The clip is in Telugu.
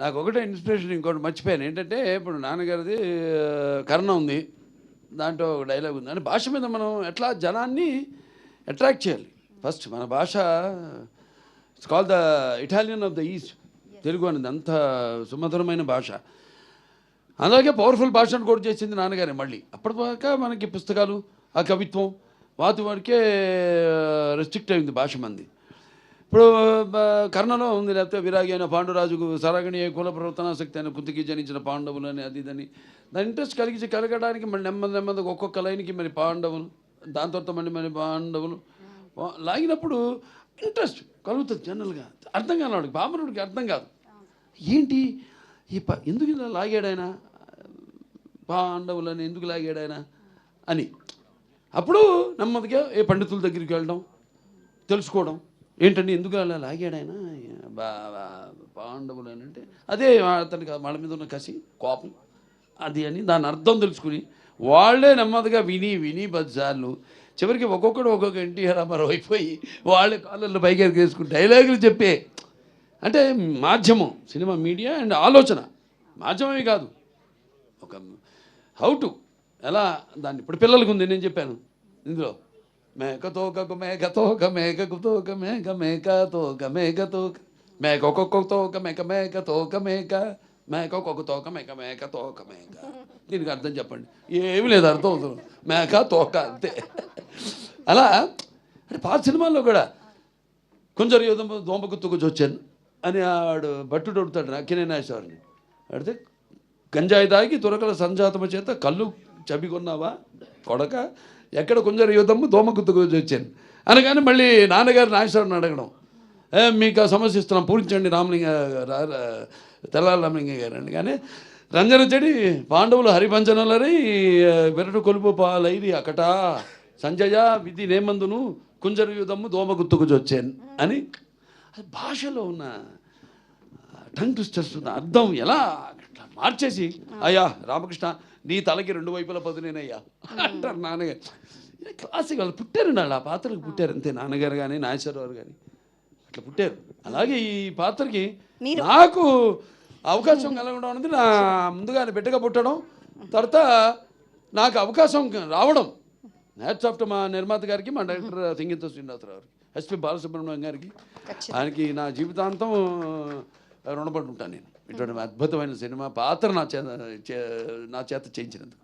నాకు ఒకటే ఇన్స్పిరేషన్ ఇంకోటి మర్చిపోయాను ఏంటంటే ఇప్పుడు నాన్నగారిది కర్ణ ఉంది. దాంట్లో ఒక డైలాగ్ ఉంది. అంటే భాష మీద మనం ఎట్లా జనాన్ని అట్రాక్ట్ చేయాలి. ఫస్ట్ మన భాష it's call the Italian of the east. Telugu అనేది అంత సుమధురమైన భాష. అలాగే పవర్ఫుల్ భాషను కూడా చేసింది నాన్నగారే. మళ్ళీ అప్పటిదాకా మనకి పుస్తకాలు ఆ కవిత్వం వాటి వరకే రెస్ట్రిక్ట్ అయింది భాష మంది. ఇప్పుడు కర్ణలో ఉంది, లేకపోతే విరాగి అయిన పాండురాజుకు సరగణి కుల ప్రవర్తనాశక్తి అయిన కుంతికి జనించిన పాండవులు అని అది ఇదని దాని ఇంట్రెస్ట్ కలగడానికి మళ్ళీ నెమ్మదిగా ఒక్కొక్క లైన్కి మరి పాండవులు, దాని తర్వాత మళ్ళీ పాండవులు లాగినప్పుడు ఇంట్రెస్ట్ కలుగుతుంది. జనరల్గా అర్థం కాని వాడికి, పామరుడికి అర్థం కాదు. ఏంటి ఎందుకు ఇలా లాగాడు ఆయన, పాండవులని ఎందుకు లాగాడు ఆయన అని. అప్పుడు నెమ్మదిగా ఏ పండితుల దగ్గరికి వెళ్ళడం, తెలుసుకోవడం. ఏంటండి ఎందుకు అలా లాగాడు ఆయన పాండవులు అని అంటే, అదే అతనికి వాళ్ళ మీద ఉన్న కసి, కోపం అది అని దాని అర్థం తెలుసుకుని వాళ్ళే నెమ్మదిగా విని విని 10 సార్లు చివరికి ఒక్కొక్కడు ఒక్కొక్క ఎన్టీఆర్ రామారావు అయిపోయి వాళ్ళే కాళ్ళల్లో పైకి వేసుకుని డైలాగులు చెప్పే. అంటే మాధ్యమం, సినిమా మీడియా అండ్ ఆలోచన మాధ్యమమే కాదు, ఒక హౌ టు ఎలా దాన్ని ఇప్పుడు పిల్లలకు ఉంది. నేను చెప్పాను ఇందులో మేకతోక మేకతోక మేకతోక మేక మేకతోక మేకతోక మేక ఒక్కొక్క తోక మేక మేకతోక మేక మేక ఒక్కొక్క తోక మేక మేకతోక మేక. దీనికి అర్థం చెప్పండి. ఏమి లేదు అర్థం అవుతుంది, మేక తోక అంతే. అలా అంటే పాత సినిమాల్లో కూడా కొంచెం దోమగుత్తుకు వచ్చాను అని ఆడు భట్టుడు అడుగుతాడు అక్కినే నాగేశ్వరరావుని. అడితే గంజాయి తాగి తురకల సంజాతము చేత కళ్ళు చబికొన్నావా కొడక, ఎక్కడ కొంచెం యుద్ధము దోమగుత్తుకు వచ్చాను అనగానే మళ్ళీ నాన్నగారు నాగేశ్వరరావుని అడగడం, మీకు ఆ సమస్య ఇస్తున్నాం పూరించండి రామలింగ తెల్లారి రామలింగ గారు అని. కానీ రంజన చెడి పాండవులు హరిభంజనులరై వెరటు కొలుపు పాలైది అకట సంజయ విధి నేమందును కుంజర యుధము దోమగుత్తుకు వచ్చాను అని. భాషలో ఉన్న టంగ్ ట్విస్టర్స్ ఉన్న అర్థం ఎలా మార్చేసి, అయ్యా రామకృష్ణ నీ తలకి 2 వైపుల పదునేనయ్యా అంటారు నాన్నగారు. క్లాసిక్ వాళ్ళు పుట్టారు, ఆ పాత్రకు పుట్టారు అంతే. నాన్నగారు కానీ నాగేశ్వరరావు కానీ అట్లా పుట్టారు. అలాగే ఈ పాత్రకి నాకు అవకాశం కలగడం అనేది నా ముందుగా బిడ్డగా పుట్టడం, తర్వాత నాకు అవకాశం రావడం హ్యాట్స్ ఆఫ్ టు మా నిర్మాత గారికి, మా డైరెక్టర్ సింగీత శ్రీనివాసరావు గారికి, ఎస్పి బాలసుబ్రహ్మణ్యం గారికి. ఆయనకి నా జీవితాంతం రుణపడి ఉంటాను నేను. ఇటువంటి అద్భుతమైన సినిమా పాత్ర నా చేత చేయించినందుకు.